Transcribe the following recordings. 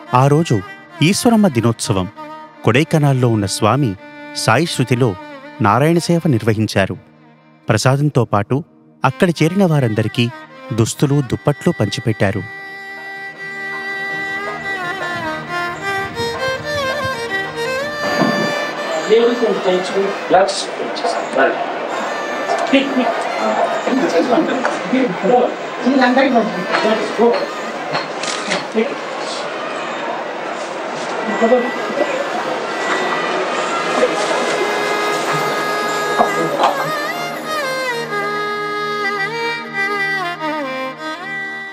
ఆ రోజు ఈశ్వరమ్మ దినోత్సవం. కొడైకెనాల్లో ఉన్న స్వామి సాయి శృతిలో నారాయణ సేవ నిర్వహించారు. ప్రసాదంతో పాటు అక్కడ చేరిన వారందరికీ దుస్తులు, దుప్పట్లు పంచిపెట్టారు.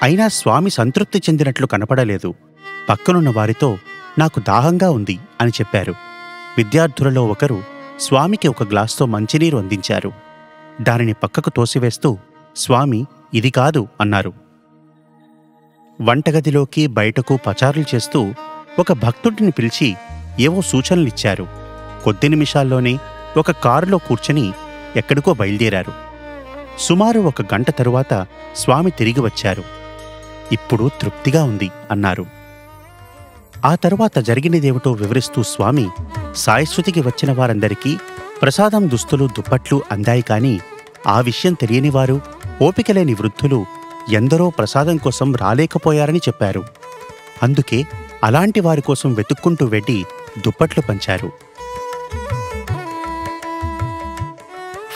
అయినా స్వామి సంతృప్తి చెందినట్లు కనపడలేదు. పక్కనున్న వారితో నాకు దాహంగా ఉంది అని చెప్పారు. విద్యార్థులలో ఒకరు స్వామికి ఒక గ్లాస్తో మంచినీరు అందించారు. దానిని పక్కకు తోసివేస్తూ స్వామి ఇది కాదు అన్నారు. వంటగదిలోకి బయటకు పచారులు చేస్తూ ఒక భక్తుడిని పిలిచి ఏవో సూచనలిచ్చారు. కొద్ది నిమిషాల్లోనే ఒక కారులో కూర్చొని ఎక్కడికో బయలుదేరారు. సుమారు 1 గంట తరువాత స్వామి తిరిగి వచ్చారు. ఇప్పుడు తృప్తిగా ఉంది అన్నారు. ఆ తరువాత జరిగినదేమిటో వివరిస్తూ స్వామి సాయిశృతికి వచ్చిన వారందరికీ ప్రసాదం, దుస్తులు, దుప్పట్లు అందాయి. కాని ఆ విషయం తెలియనివారు, ఓపికలేని వృద్ధులు ఎందరో ప్రసాదం కోసం రాలేకపోయారని చెప్పారు. అందుకే అలాంటి వారి కోసం వెతుక్కుంటూ వెళ్ళి దుప్పట్లు పంచారు.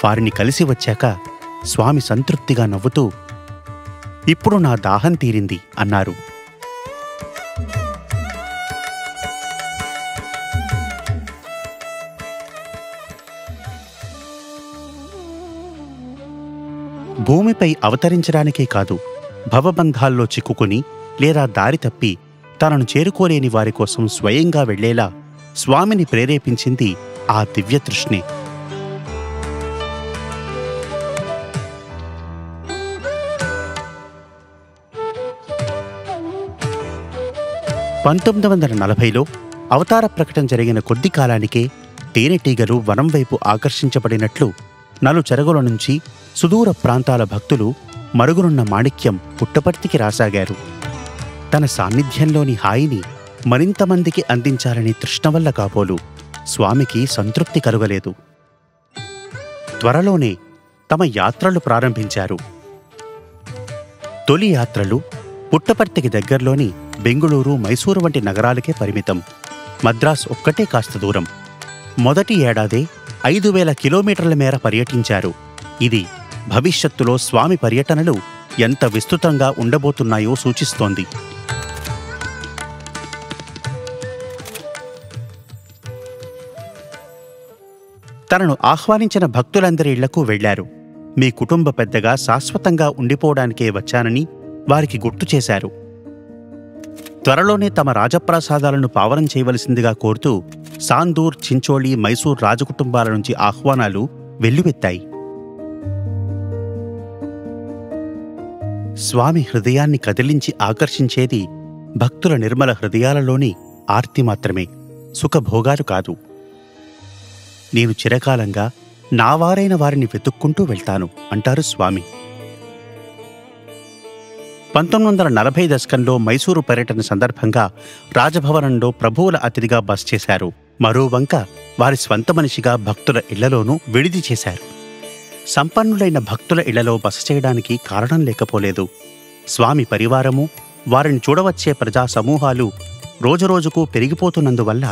వారిని కలిసి వచ్చాక స్వామి సంతృప్తిగా నవ్వుతూ ఇప్పుడు నా దాహం తీరింది అన్నారు. భూమిపై అవతరించడానికే కాదు, భవబంధాల్లో చిక్కుకుని లేదా దారి తప్పి తనను చేరుకోలేని వారి కోసం స్వయంగా వెళ్లేలా స్వామిని ప్రేరేపించింది ఆ దివ్యతృష్ణే. (1940లో అవతార ప్రకటన జరిగిన కొద్ది కాలానికే తేనెటీగలు వనం వైపు ఆకర్షించబడినట్లు నలుచెరగుల నుంచి సుదూర ప్రాంతాల భక్తులు మరుగునున్న మాణిక్యం పుట్టపర్తికి రాసాగారు. తన సాన్నిధ్యంలోని హాయిని మరింతమందికి అందించాలని తృష్ణ వల్ల కాబోలు స్వామికి సంతృప్తి కలుగలేదు. త్వరలోనే తమ యాత్రలు ప్రారంభించారు. తొలి యాత్రలు పుట్టపర్తికి దగ్గర్లోని బెంగుళూరు, మైసూరు వంటి నగరాలకే పరిమితం. మద్రాస్ ఒక్కటే కాస్త దూరం. మొదటి ఏడాదే 5,000 కిలోమీటర్ల మేర పర్యటించారు. ఇది భవిష్యత్తులో స్వామి పర్యటనలు ఎంత విస్తృతంగా ఉండబోతున్నాయో సూచిస్తోంది. తనను ఆహ్వానించిన భక్తులందరి ఇళ్లకు వెళ్లారు. మీ కుటుంబ పెద్దగా శాశ్వతంగా ఉండిపోవడానికే వచ్చానని వారికి గుర్తు చేశారు. త్వరలోనే తమ రాజప్రాసాదాలను పావనం చేయవలసిందిగా కోరుతూ సాందూర్, చించోళి, మైసూర్ రాజకుటుంబాల నుంచి ఆహ్వానాలు వెల్లువెత్తాయి. స్వామి హృదయాన్ని కదిలించి ఆకర్షించేది భక్తుల నిర్మల హృదయాలలోని ఆర్తి మాత్రమే, సుఖభోగాలు కాదు. నేను చిరకాలంగా నావారైన వారిని వెతుక్కుంటూ వెళ్తాను అంటారు స్వామి. 1940 దశకంలో మైసూరు పర్యటన సందర్భంగా రాజభవనంలో ప్రభువుల అతిథిగా బస చేశారు. మరోవంక వారి స్వంత మనిషిగా భక్తుల ఇళ్లలోనూ విడిది చేశారు. సంపన్నులైన భక్తుల ఇళ్లలో బస చేయడానికి కారణం లేకపోలేదు. స్వామి పరివారము, వారిని చూడవచ్చే ప్రజా సమూహాలు రోజురోజుకు పెరిగిపోతున్నందువల్ల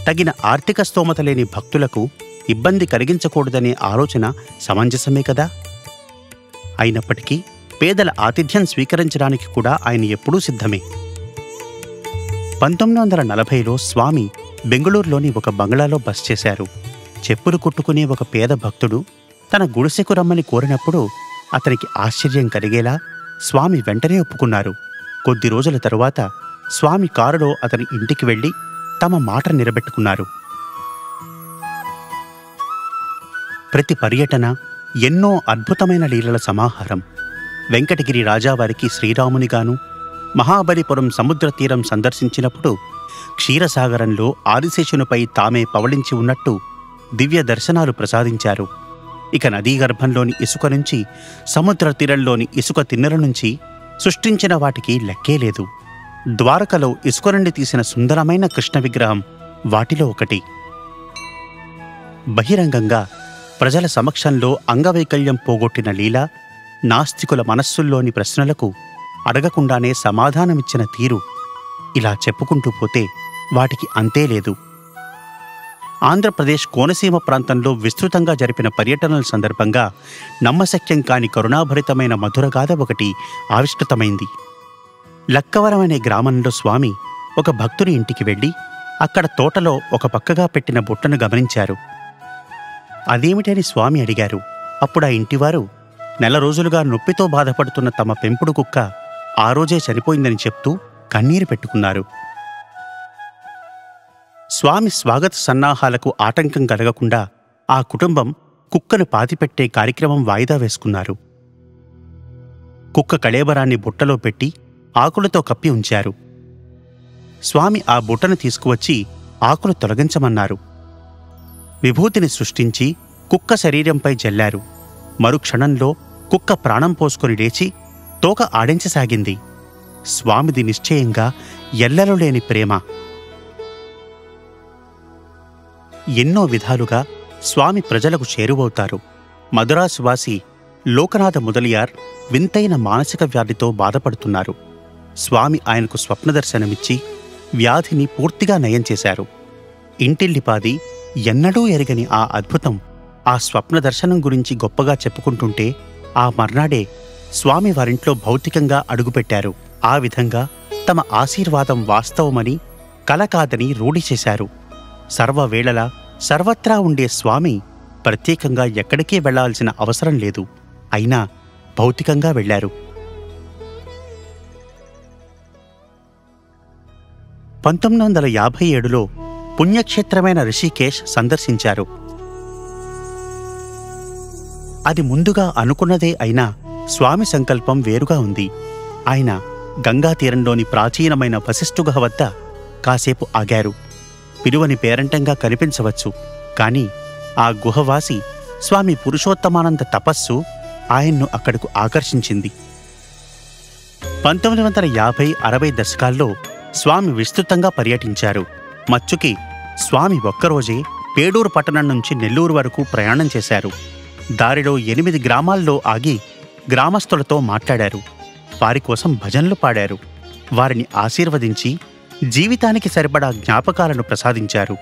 తగిన ఆర్థిక స్తోమత లేని భక్తులకు ఇబ్బంది కలిగించకూడదనే ఆలోచన సమంజసమే కదా. అయినప్పటికీ పేదల ఆతిథ్యం స్వీకరించడానికి కూడా ఆయన ఎప్పుడూ సిద్ధమే. 1940లో స్వామి బెంగుళూరులోని ఒక బంగ్లాలో బస చేశారు. చెప్పులు కుట్టుకునే ఒక పేద భక్తుడు తన గుడిసెకు రమ్మని కోరినప్పుడు అతనికి ఆశ్చర్యం కలిగేలా స్వామి వెంటనే ఒప్పుకున్నారు. కొద్ది రోజుల తరువాత స్వామి కారులో అతని ఇంటికి వెళ్లి తమ మాట నిలబెట్టుకున్నారు. ప్రతి పర్యటన ఎన్నో అద్భుతమైన లీలల సమాహారం. వెంకటగిరి రాజావారికి శ్రీరామునిగాను, మహాబలిపురం సముద్ర తీరం సందర్శించినప్పుడు క్షీరసాగరంలో ఆదిశేషునిపై తామే పవళించి ఉన్నట్టు దివ్య దర్శనాలు ప్రసాదించారు. ఇక నదీగర్భంలోని ఇసుక నుంచి, సముద్ర తీరంలోని ఇసుక తిన్నెల నుంచి సృష్టించిన వాటికి లెక్కే లేదు. ద్వారకలో ఇసుక నుండి తీసిన సుందరమైన కృష్ణ విగ్రహం వాటిలో ఒకటి. బహిరంగంగా ప్రజల సమక్షంలో అంగవైకల్యం పోగొట్టిన లీల నాస్తికుల మనస్సుల్లోని ప్రశ్నలకు అడగకుండానే సమాధానమిచ్చిన తీరు, ఇలా చెప్పుకుంటూ పోతే వాటికి అంతే లేదు. ఆంధ్రప్రదేశ్ కోనసీమ ప్రాంతంలో విస్తృతంగా జరిపిన పర్యటనల సందర్భంగా నమ్మశక్యం కాని కరుణాభరితమైన మధురగాథ ఒకటి ఆవిష్కృతమైంది. లక్కవరం అనే గ్రామంలో స్వామి ఒక భక్తుని ఇంటికి వెళ్ళి అక్కడ తోటలో ఒక పక్కగా పెట్టిన బుట్టను గమనించారు. అదేమిటని స్వామి అడిగారు. అప్పుడు ఆ ఇంటివారు నెల రోజులుగా నొప్పితో బాధపడుతున్న తమ పెంపుడు కుక్క ఆ రోజే చనిపోయిందని చెప్తూ కన్నీరు పెట్టుకున్నారు. స్వామి స్వాగత సన్నాహాలకు ఆటంకం కలగకుండా ఆ కుటుంబం కుక్కను పాతిపెట్టే కార్యక్రమం వాయిదా వేసుకున్నారు. కుక్క కళేబరాన్ని బుట్టలో పెట్టి ఆకులతో కప్పి ఉంచారు. స్వామి ఆ బుట్టను తీసుకువచ్చి ఆకులు తొలగించమన్నారు. విభూతిని సృష్టించి కుక్క శరీరంపై జల్లారు. మరుక్షణంలో కుక్క ప్రాణం పోసుకొని లేచి తోక ఆడించసాగింది. స్వామిది నిశ్చయంగా ఎల్లలు లేని ప్రేమ. ఎన్నో విధాలుగా స్వామి ప్రజలకు చేరువవుతారు. మదురాసువాసి లోకనాథ ముదలియార్ వింతైన మానసిక వ్యాధితో బాధపడుతున్నారు. స్వామి ఆయనకు స్వప్నదర్శనమిచ్చి వ్యాధిని పూర్తిగా నయం చేశారు. ఇంటిల్లిపాది ఎన్నడూ ఎరగని ఆ అద్భుతం, ఆ స్వప్న దర్శనం గురించి గొప్పగా చెప్పుకుంటుంటే ఆ మర్నాడే స్వామి వారింట్లో భౌతికంగా అడుగుపెట్టారు. ఆ విధంగా తమ ఆశీర్వాదం వాస్తవమని, కల కాదని రూఢి చేశారు. సర్వవేళలా సర్వత్రా ఉండే స్వామి ప్రత్యేకంగా ఎక్కడికే వెళ్లాల్సిన అవసరం లేదు. అయినా భౌతికంగా వెళ్లారు. 1957లో పుణ్యక్షేత్రమైన రిషికేశ్ సందర్శించారు. అది ముందుగా అనుకున్నదే అయినా స్వామి సంకల్పం వేరుగా ఉంది. ఆయన గంగా తీరంలోని ప్రాచీనమైన వశిష్ఠ గుహ వద్ద కాసేపు ఆగారు. పిలువని పేరంటంగా కనిపించవచ్చు, కాని ఆ గుహవాసి స్వామి పురుషోత్తమానంద తపస్సు ఆయన్ను అక్కడకు ఆకర్షించింది. 1950-60 దశకాల్లో స్వామి విస్తృతంగా పర్యటించారు. మచ్చుకి స్వామి ఒక్కరోజే పేడూరు పట్టణం నుంచి నెల్లూరు వరకు ప్రయాణం చేశారు. దారిలో 8 గ్రామాల్లో ఆగి గ్రామస్తులతో మాట్లాడారు. వారి కోసం భజనలు పాడారు. వారిని ఆశీర్వదించి జీవితానికి సరిపడా జ్ఞాపకాలను ప్రసాదించారు.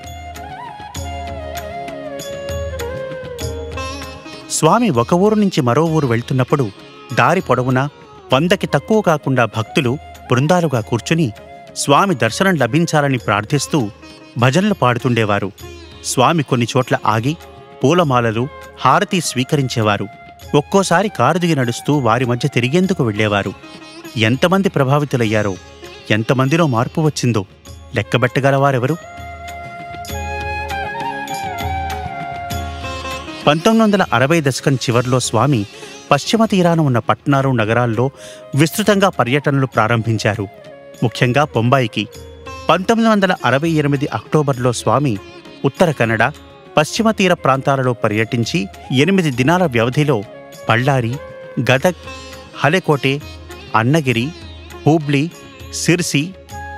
స్వామి ఒక ఊరు నుంచి మరో ఊరు వెళ్తున్నప్పుడు దారి పొడవునా 100కి తక్కువ కాకుండా భక్తులు బృందాలుగా కూర్చుని స్వామి దర్శనం లభించాలని ప్రార్థిస్తూ భజనలు పాడుతుండేవారు. స్వామి కొన్ని చోట్ల ఆగి పూలమాలలు, హారతి స్వీకరించేవారు. ఒక్కోసారి కారు దిగి నడుస్తూ వారి మధ్య తిరిగేందుకు వెళ్లేవారు. ఎంతమంది ప్రభావితులయ్యారో, ఎంతమందిలో మార్పు వచ్చిందో లెక్కబెట్టగలవారెవరు? 1960 దశకం చివర్లో స్వామి పశ్చిమ తీరాన ఉన్న పట్టణాలు, నగరాల్లో విస్తృతంగా పర్యటనలు ప్రారంభించారు. ముఖ్యంగా బొంబాయికి. 1968 అక్టోబర్లో స్వామి ఉత్తర కన్నడ, పశ్చిమ తీర ప్రాంతాలలో పర్యటించి 8 దినాల వ్యవధిలో బళ్ళారి, గదగ్, హలెకోటె, అన్నగిరి, హూబ్లీ, సిర్సి,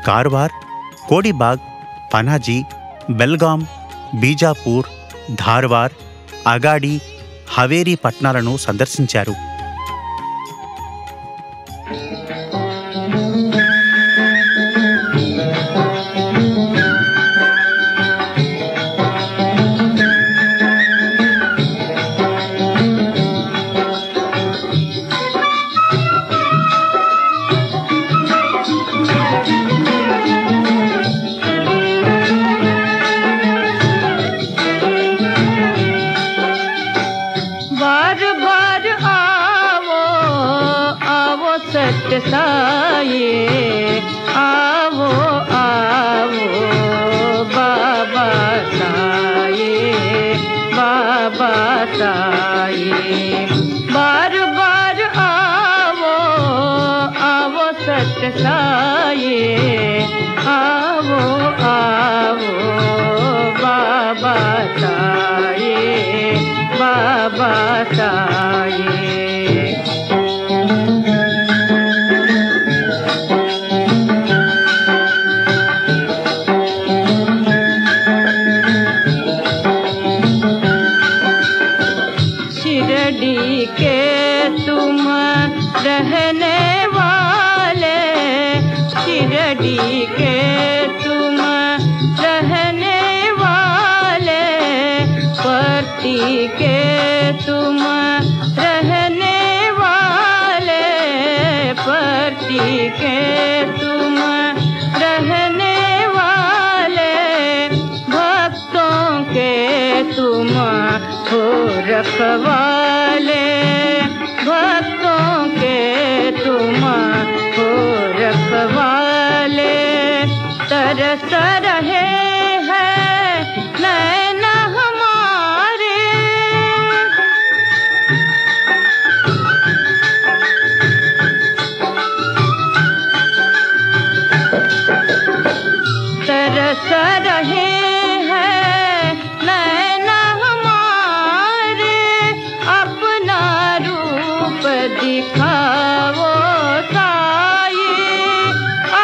కార్వార్, కోడిబాగ్, పనాజీ, బెల్గాం, బీజాపూర్, ధార్వార్, అగాడి, హవేరీ పట్టణాలను సందర్శించారు. शिरडी के तुम रहने वाले, परती के तुम रहने वाले, परती के तुम रहने वाले, भक्तों के तुम हो रखवाले, भक्तों के तुम हो रखवाले। तरस रहे हैं नैन हमारे, तरस रहे हैं नैन हमारे, अपना रूप दिखाओ साई,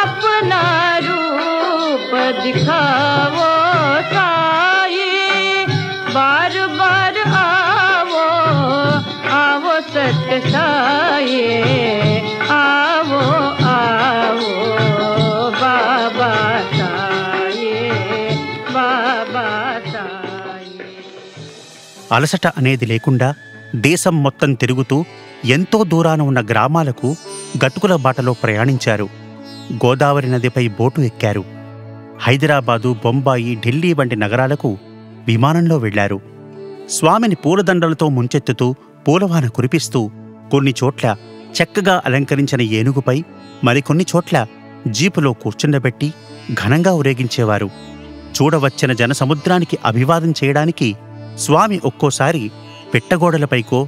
अपना रूप दिखाओ साई, बार बार आओ आओ सत्य साई, आओ आओ बाबा साई, बाबा साई। అలసట అనేది లేకుండా దేశం మొత్తం తిరుగుతూ ఎంతో దూరాన ఉన్న గ్రామాలకు గతుకుల బాటలో ప్రయాణించారు. గోదావరి నదిపై బోటు ఎక్కారు. హైదరాబాదు, బొంబాయి, ఢిల్లీ వంటి నగరాలకు విమానంలో వెళ్లారు. స్వామిని పూలదండలతో ముంచెత్తుతూ పూలవాన కురిపిస్తూ కొన్ని చోట్ల చక్కగా అలంకరించిన ఏనుగుపై, మరికొన్ని చోట్ల జీపులో కూర్చుండబెట్టి ఘనంగా ఊరేగించేవారు. చూడవచ్చిన జనసముద్రానికి అభివాదం చేయడానికి స్వామి ఒక్కోసారి పెట్టగోడలపైకో,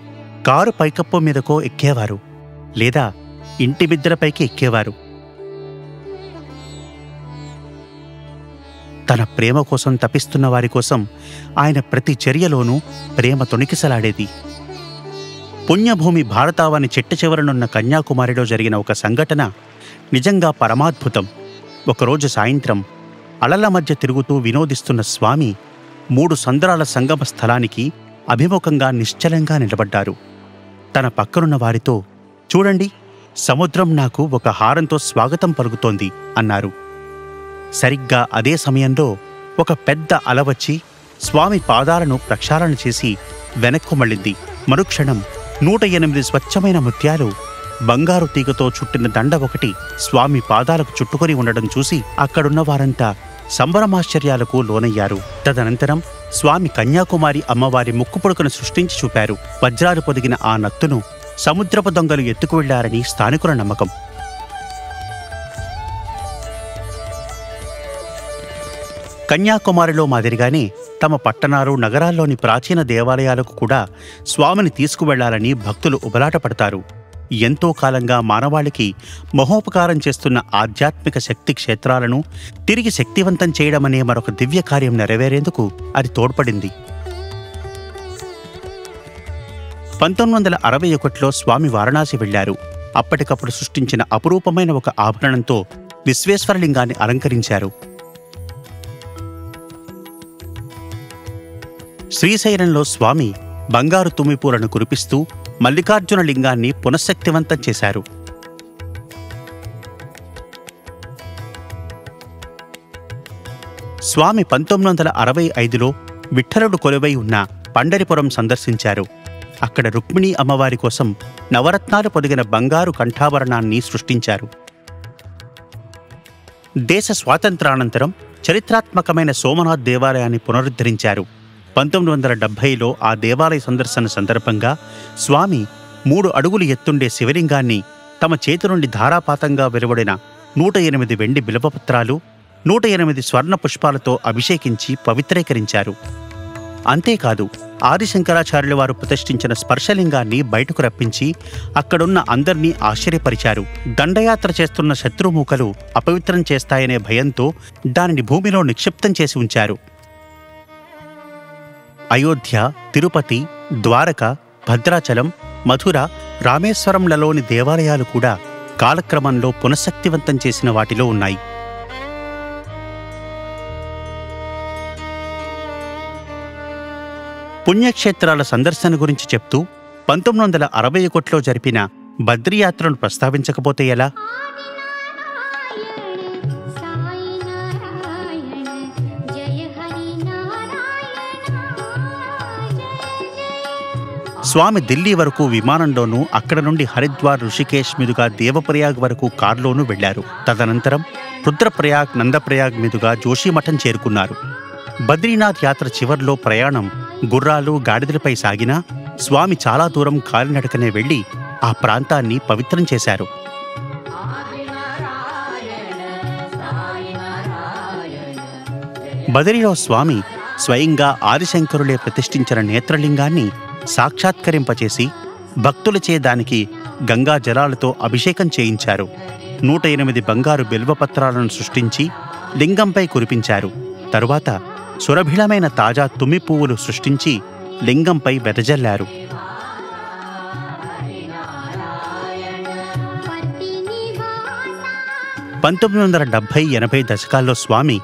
కారు పైకప్పు మీదకో ఎక్కేవారు, లేదా ఇంటి మిద్దెలపైకి ఎక్కేవారు. తన ప్రేమ కోసం తపిస్తున్న వారి కోసం ఆయన ప్రతి చర్యలోనూ ప్రేమ తొణికిసలాడేది. పుణ్యభూమి భారతావని చెట్ట చివరనున్న కన్యాకుమారిలో జరిగిన ఒక సంఘటన నిజంగా పరమాద్భుతం. ఒకరోజు సాయంత్రం అలల మధ్య తిరుగుతూ వినోదిస్తున్న స్వామి 3 సంద్రాల సంగమ స్థలానికి అభిముఖంగా నిశ్చలంగా నిలబడ్డారు. తన పక్కనున్న వారితో, చూడండి, సముద్రం నాకు ఒక హారంతో స్వాగతం పలుకుతోంది అన్నారు. సరిగ్గా అదే సమయంలో ఒక పెద్ద అల వచ్చి స్వామి పాదాలను ప్రక్షాళన చేసి వెనక్కు మళ్ళింది. మరుక్షణం 108 స్వచ్ఛమైన ముత్యాలు బంగారు తీగతో చుట్టిన దండ ఒకటి స్వామి పాదాలకు చుట్టుకొని ఉండడం చూసి అక్కడున్న వారంతా సంబరమాశ్చర్యాలకు లోనయ్యారు. తదనంతరం స్వామి కన్యాకుమారి అమ్మవారి ముక్కు పొడుకను సృష్టించి చూపారు. వజ్రాలు పొదిగిన ఆ నత్తును సముద్రపు దొంగలు ఎత్తుకు వెళ్లారని స్థానికుల నమ్మకం. కన్యాకుమారిలో మాదిరిగానే తమ పట్టణాలు, నగరాల్లోని ప్రాచీన దేవాలయాలకు కూడా స్వామిని తీసుకువెళ్లాలని భక్తులు ఉబలాట పడతారు. ఎంతో కాలంగా మానవాళికి మహోపకారం చేస్తున్న ఆధ్యాత్మిక శక్తి క్షేత్రాలను తిరిగి శక్తివంతం చేయడమనే మరొక దివ్య కార్యం నెరవేరేందుకు అది తోడ్పడింది. 1961లో స్వామి వారణాసి వెళ్లారు. అప్పటికప్పుడు సృష్టించిన అపురూపమైన ఒక ఆభరణంతో విశ్వేశ్వరలింగాన్ని అలంకరించారు. శ్రీశైలంలో స్వామి బంగారు తుమ్మిపూలను కురిపిస్తూ మల్లికార్జున లింగాన్ని పునఃశక్తివంతం చేశారు. స్వామి 1965లో విఠలుడు కొలువై ఉన్న పండరిపురం సందర్శించారు. అక్కడ రుక్మిణీ అమ్మవారి కోసం నవరత్నాలు పొదిగిన బంగారు కంఠాభరణాన్ని సృష్టించారు. దేశ స్వాతంత్రానంతరం చరిత్రాత్మకమైన సోమనాథ్ దేవాలయాన్ని పునరుద్ధరించారు. 1970లో ఆ దేవాలయ సందర్శన సందర్భంగా స్వామి 3 అడుగులు ఎత్తుండే శివలింగాన్ని తమ చేతి నుండి ధారాపాతంగా వెలువడిన 108 వెండి బిల్వపత్రాలు, 108 స్వర్ణ పుష్పాలతో అభిషేకించి పవిత్రీకరించారు. అంతేకాదు, ఆదిశంకరాచార్యుల వారు ప్రతిష్ఠించిన స్పర్శలింగాన్ని బయటకు రప్పించి అక్కడున్న అందర్నీ ఆశ్చర్యపరిచారు. దండయాత్ర చేస్తున్న శత్రుమూకలు అపవిత్రం చేస్తాయనే భయంతో దానిని భూమిలో నిక్షిప్తం చేసి ఉంచారు. అయోధ్య, తిరుపతి, ద్వారక, భద్రాచలం, మథుర, రామేశ్వరంలలోని దేవాలయాలు కూడా కాలక్రమంలో పునఃశక్తివంతం చేసిన వాటిలో ఉన్నాయి. పుణ్యక్షేత్రాల సందర్శన గురించి చెప్తూ 1961లో జరిపిన బద్రీయాత్రను ప్రస్తావించకపోతే ఎలా? స్వామి ఢిల్లీ వరకు విమానంలోనూ, అక్కడ నుండి హరిద్వార్, ఋషికేశ్ మీదుగా దేవప్రయాగ్ వరకు కారులోనూ వెళ్లారు. తదనంతరం రుద్రప్రయాగ్, నందప్రయాగ్ మీదుగా జోషిమఠం చేరుకున్నారు. బద్రీనాథ్ యాత్ర చివర్లో ప్రయాణం గుర్రాలు, గాడిదలపై సాగినా స్వామి చాలా దూరం కాలినడకనే వెళ్లి ఆ ప్రాంతాన్ని పవిత్రం చేశారు. బదరిలో స్వామి స్వయంగా ఆదిశంకరులే ప్రతిష్ఠించిన నేత్రలింగాన్ని సాక్షాత్కరింపచేసి భక్తులచే దానికి గంగా జలాలతో అభిషేకం చేయించారు. 108 బంగారు బిల్వపత్రాలను సృష్టించి లింగంపై కురిపించారు. తరువాత సురభిళమైన తాజా తుమ్మి పువ్వులు సృష్టించి లింగంపై వెదజల్లారు. 1970-80 దశకాల్లో స్వామి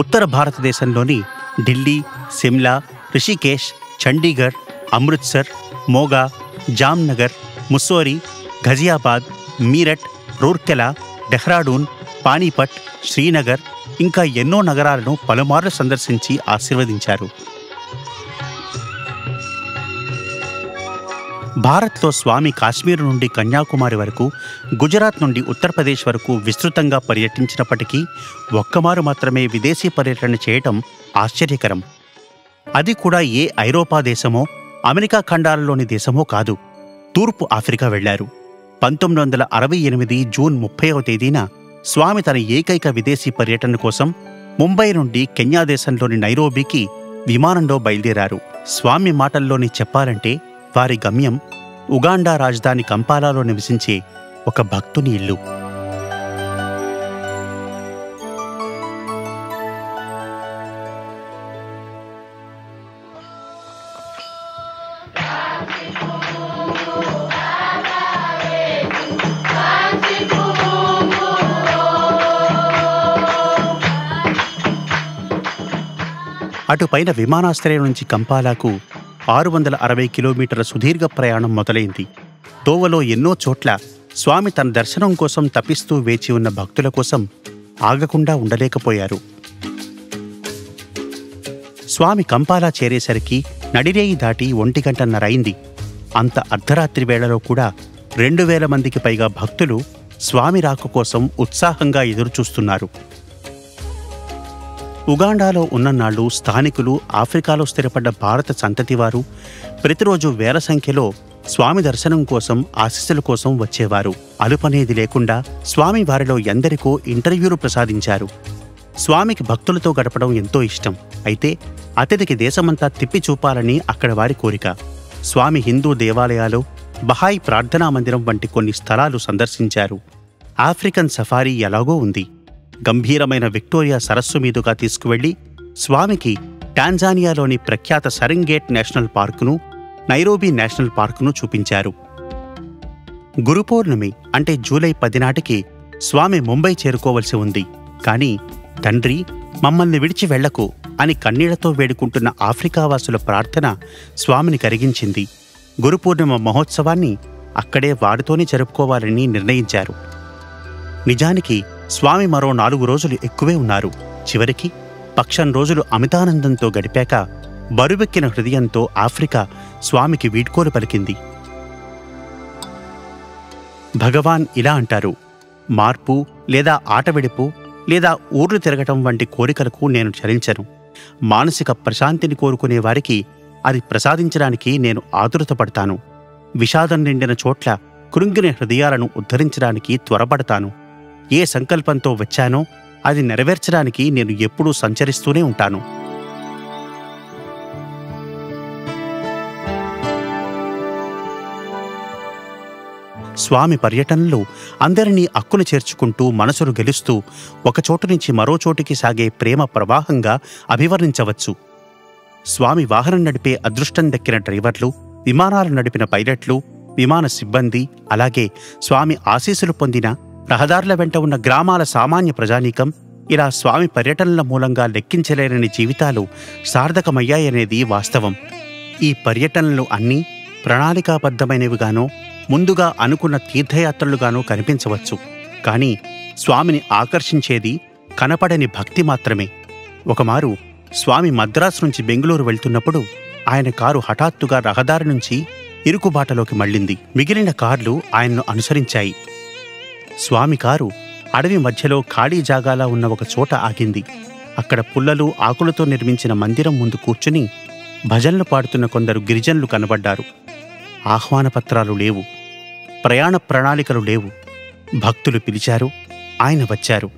ఉత్తర భారతదేశంలోని ఢిల్లీ, సిమ్లా, రిషికేశ్, చండీగఢ్, అమృత్సర్, మోగా, జామ్నగర్, ముస్సోరీ, ఘజియాబాద్, మీరట్, రూర్కెలా, డెహ్రాడూన్, పానీపట్, శ్రీనగర్ ఇంకా ఎన్నో నగరాలను పలుమార్లు సందర్శించి ఆశీర్వదించారు. భారత్లో స్వామి కాశ్మీర్ నుండి కన్యాకుమారి వరకు, గుజరాత్ నుండి ఉత్తరప్రదేశ్ వరకు విస్తృతంగా పర్యటించినప్పటికీ ఒక్కమారు మాత్రమే విదేశీ పర్యటన చేయటం ఆశ్చర్యకరం. అది కూడా ఏ ఐరోపా దేశమో, అమెరికా ఖండాలలోని దేశమో కాదు, తూర్పు ఆఫ్రికా వెళ్లారు. 1968 జూన్ 30వ తేదీన స్వామి తన ఏకైక విదేశీ పర్యటన కోసం ముంబై నుండి కెన్యా దేశంలోని నైరోబీకి విమానంలో బయలుదేరారు. స్వామి మాటల్లోని చెప్పాలంటే వారి గమ్యం ఉగాండా రాజధాని కంపాలాలో నివసించే ఒక భక్తుని ఇల్లు. అటుపైన విమానాశ్రయం నుంచి కంపాలాకు 660 కిలోమీటర్ల సుదీర్ఘ ప్రయాణం మొదలైంది. తోవలో ఎన్నో చోట్ల స్వామి తన దర్శనం కోసం తపిస్తూ వేచి ఉన్న భక్తుల కోసం ఆగకుండా ఉండలేకపోయారు. స్వామి కంపాలా చేరేసరికి నడిరేయి దాటి 1:30 అయింది. అంత అర్ధరాత్రి వేళలో కూడా 2000 మందికి పైగా భక్తులు స్వామి రాక కోసం ఉత్సాహంగా ఎదురుచూస్తున్నారు. ఉగాండాలో ఉన్ననాళ్లు స్థానికులు, ఆఫ్రికాలో స్థిరపడ్డ భారత సంతతివారు ప్రతిరోజు వేల సంఖ్యలో స్వామి దర్శనం కోసం, ఆశీస్సుల కోసం వచ్చేవారు. అలుపనేది లేకుండా స్వామి వారిలో ఎందరికో ఇంటర్వ్యూలు ప్రసాదించారు. స్వామికి భక్తులతో గడపడం ఎంతో ఇష్టం. అయితే అతడికి దేశమంతా తిప్పి చూపాలని అక్కడ వారి కోరిక. స్వామి హిందూ దేవాలయాలు, బహాయి ప్రార్థనా మందిరం వంటి కొన్ని స్థలాలు సందర్శించారు. ఆఫ్రికన్ సఫారీ ఎలాగో ఉంది. గంభీరమైన విక్టోరియా సరస్సు మీదుగా తీసుకువెళ్లి స్వామికి టాంజానియాలోని ప్రఖ్యాత సరెంగేట్ నేషనల్ పార్కును, నైరోబీ నేషనల్ పార్కును చూపించారు. గురు పౌర్ణమి అంటే జూలై 10 నాటికి స్వామి ముంబై చేరుకోవలసి ఉంది. కానీ తండ్రి, మమ్మల్ని విడిచి వెళ్లకు అని కన్నీళ్లతో వేడుకుంటున్న ఆఫ్రికావాసుల ప్రార్థన స్వామిని కరిగించింది. గురు పూర్ణిమ మహోత్సవాన్ని అక్కడే వారితోనే జరుపుకోవాలని నిర్ణయించారు. నిజానికి స్వామి మరో 4 రోజులు ఎక్కువే ఉన్నారు. చివరికి పక్షం రోజులు అమితానందంతో గడిపాక బరువెక్కిన హృదయంతో ఆఫ్రికా స్వామికి వీడ్కోలు పలికింది. భగవాన్ ఇలా అంటారు: మార్పు లేదా ఆటవిడుపు లేదా ఊర్లు తిరగటం వంటి కోరికలకు నేను చలించను. మానసిక ప్రశాంతిని కోరుకునే వారికి అది ప్రసాదించడానికి నేను ఆతురతపడతాను. విషాదం నిండిన చోట్ల కృంగిన హృదయాలను ఉద్ధరించడానికి త్వరపడతాను. ఏ సంకల్పంతో వచ్చానో అది నెరవేర్చడానికి నేను ఎప్పుడూ సంచరిస్తూనే ఉంటాను. స్వామి పర్యటనలో అందరినీ అక్కున చేర్చుకుంటూ, మనసును గెలుస్తూ ఒకచోటు నుంచి మరో చోటికి సాగే ప్రేమ ప్రవాహంగా అభివర్ణించవచ్చు. స్వామి వాహనం నడిపే అదృష్టం దక్కిన డ్రైవర్లు, విమానాలు నడిపిన పైలట్లు, విమాన సిబ్బంది, అలాగే స్వామి ఆశీస్సులు పొందిన రహదారుల వెంట ఉన్న గ్రామాల సామాన్య ప్రజానీకం, ఇలా స్వామి పర్యటనల మూలంగా లెక్కించలేని జీవితాలు సార్థకమయ్యాయనేది వాస్తవం. ఈ పర్యటనలు అన్నీ ప్రణాళికాబద్ధమైనవిగానో, ముందుగా అనుకున్న తీర్థయాత్రలుగానో కనిపించవచ్చు. కానీ స్వామిని ఆకర్షించేది కనపడని భక్తి మాత్రమే. ఒకమారు స్వామి మద్రాసు నుంచి బెంగుళూరు వెళ్తున్నప్పుడు ఆయన కారు హఠాత్తుగా రహదారి నుంచి ఇరుకుబాటలోకి మళ్ళింది. మిగిలిన కార్లు ఆయన్ను అనుసరించాయి. స్వామి కారు అడవి మధ్యలో ఖాళీ జాగాలా ఉన్న ఒక చోట ఆగింది. అక్కడ పుల్లలు, ఆకులతో నిర్మించిన మందిరం ముందు కూర్చుని భజనలు పాడుతున్న కొందరు గిరిజనులు కనబడ్డారు. ఆహ్వాన పత్రాలు లేవు, ప్రయాణ ప్రణాళికలు లేవు. భక్తులు పిలిచారు, ఆయన వచ్చారు.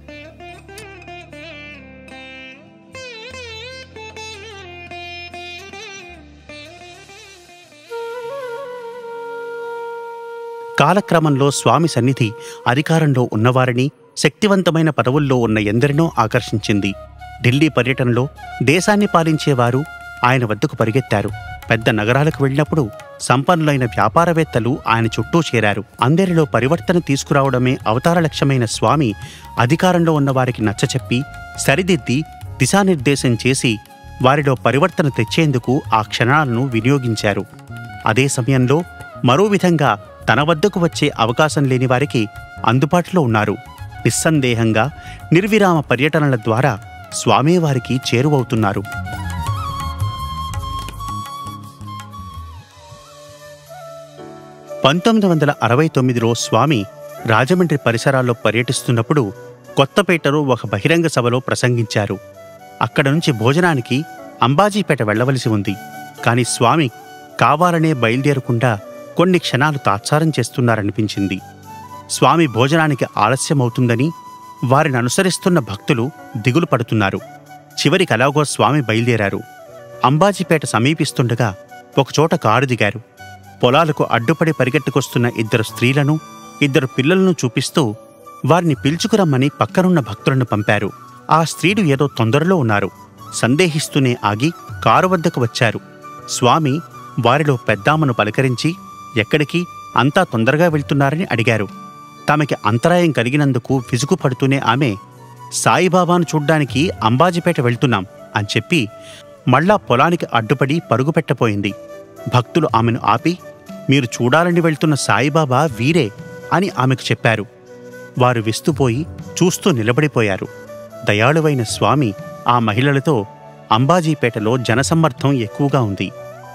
కాలక్రమంలో స్వామి సన్నిధి అధికారంలో ఉన్నవారిని, శక్తివంతమైన పదవుల్లో ఉన్న ఎందరినో ఆకర్షించింది. ఢిల్లీ పర్యటనలో దేశాన్ని పాలించేవారు ఆయన వద్దకు పరిగెత్తారు. పెద్ద నగరాలకు వెళ్ళినప్పుడు సంపన్నులైన వ్యాపారవేత్తలు ఆయన చుట్టూ చేరారు. అందరిలో పరివర్తన తీసుకురావడమే అవతార లక్ష్యమైన స్వామి అధికారంలో ఉన్నవారికి నచ్చచెప్పి, సరిదిద్ది, దిశానిర్దేశం చేసి వారిలో పరివర్తన తెచ్చేందుకు ఆ క్షణాలను వినియోగించారు. అదే సమయంలో మరో విధంగా తన వద్దకు వచ్చే అవకాశం లేని వారికి అందుబాటులో ఉన్నారు. నిస్సందేహంగా నిర్విరామ పర్యటనల ద్వారా స్వామి వారికి చేరువవుతున్నారు. పంతొమ్మిది 1969లో స్వామి రాజమండ్రి పరిసరాల్లో పర్యటిస్తున్నప్పుడు కొత్తపేటలో ఒక బహిరంగ సభలో ప్రసంగించారు. అక్కడ నుంచి భోజనానికి అంబాజీపేట వెళ్లవలసి ఉంది. కాని స్వామి కావాలనే బయలుదేరకుండా కొన్ని క్షణాలు తాత్సారం చేస్తున్నారనిపించింది. స్వామి భోజనానికి ఆలస్యమవుతుందని వారిని అనుసరిస్తున్న భక్తులు దిగులు పడుతున్నారు. చివరికి అలాగో స్వామి బయలుదేరారు. అంబాజీపేట సమీపిస్తుండగా ఒకచోట కారు దిగారు. పొలాలకు అడ్డుపడి పరిగెట్టుకొస్తున్న 2 స్త్రీలను, 2 పిల్లలను చూపిస్తూ వారిని పిలుచుకురమ్మని పక్కనున్న భక్తులను పంపారు. ఆ స్త్రీలు ఏదో తొందరలో ఉన్నారు. సందేహిస్తూనే ఆగి కారు వద్దకు వచ్చారు. స్వామి వారిలో పెద్దామను పలకరించి ఎక్కడికి, అంతా తొందరగా వెళ్తున్నారని అడిగారు. తమకి అంతరాయం కలిగినందుకు విసుగుపడుతూనే ఆమె, సాయిబాబాను చూడ్డానికి అంబాజీపేట వెళ్తున్నాం అని చెప్పి మళ్ళా పొలానికి అడ్డుపడి పరుగుపెట్టపోయింది. భక్తులు ఆమెను ఆపి, మీరు చూడాలని వెళ్తున్న సాయిబాబా వీరే అని ఆమెకు చెప్పారు. వారు విస్తుపోయి చూస్తూ నిలబడిపోయారు. దయాళువైన స్వామి ఆ మహిళలతో, అంబాజీపేటలో జనసమ్మర్దం ఎక్కువగా ఉంది,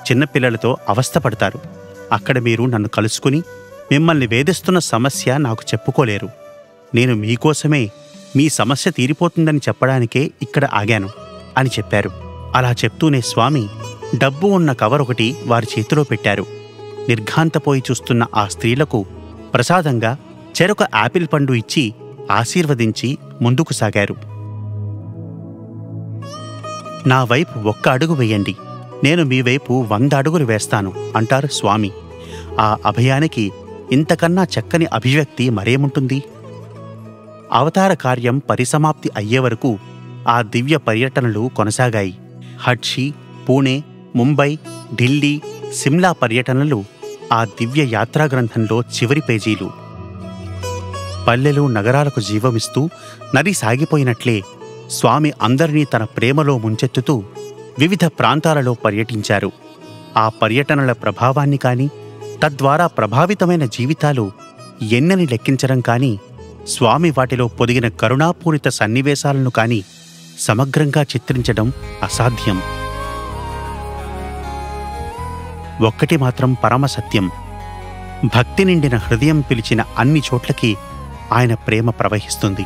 చిన్నపిల్లలతో అవస్థపడతారు. అక్కడ మీరు నన్ను కలుసుకుని మిమ్మల్ని వేధిస్తున్న సమస్య నాకు చెప్పుకోలేరు. నేను మీకోసమే మీ సమస్య తీరిపోతుందని చెప్పడానికే ఇక్కడ ఆగాను అని చెప్పారు. అలా చెప్తూనే స్వామి డబ్బు ఉన్న కవర్ ఒకటి వారి చేతిలో పెట్టారు. నిర్ఘాంతపోయి చూస్తున్న ఆ స్త్రీలకు ప్రసాదంగా చెరొక యాపిల్ పండు ఇచ్చి ఆశీర్వదించి ముందుకు సాగారు. నా వైపు 1 అడుగు వేయండి, నేను మీ వైపు 100 అడుగులు వేస్తాను అంటారు స్వామి. ఆ అభయానికి ఇంతకన్నా చక్కని అభివ్యక్తి మరేముంటుంది? అవతార కార్యం పరిసమాప్తి అయ్యే వరకు ఆ దివ్య పర్యటనలు కొనసాగాయి. హడ్షి, పూణే, ముంబై, ఢిల్లీ, సిమ్లా పర్యటనలు ఆ దివ్య యాత్రా గ్రంథంలో చివరి పేజీలు. పల్లెలు, నగరాలకు జీవమిస్తూ నది సాగిపోయినట్లే స్వామి అందరినీ తన ప్రేమలో ముంచెత్తుతూ వివిధ ప్రాంతాలలో పర్యటించారు. ఆ పర్యటనల ప్రభావాన్ని కాని, తద్వారా ప్రభావితమైన జీవితాలు ఎన్నని లెక్కించడం కాని, స్వామి వాటిలో పొదిగిన కరుణాపూరిత సన్నివేశాలను కాని సమగ్రంగా చిత్రించడం అసాధ్యం. ఒక్కటి మాత్రం పరమసత్యం, భక్తి నిండిన హృదయం పిలిచిన అన్ని చోట్లకి ఆయన ప్రేమ ప్రవహిస్తుంది.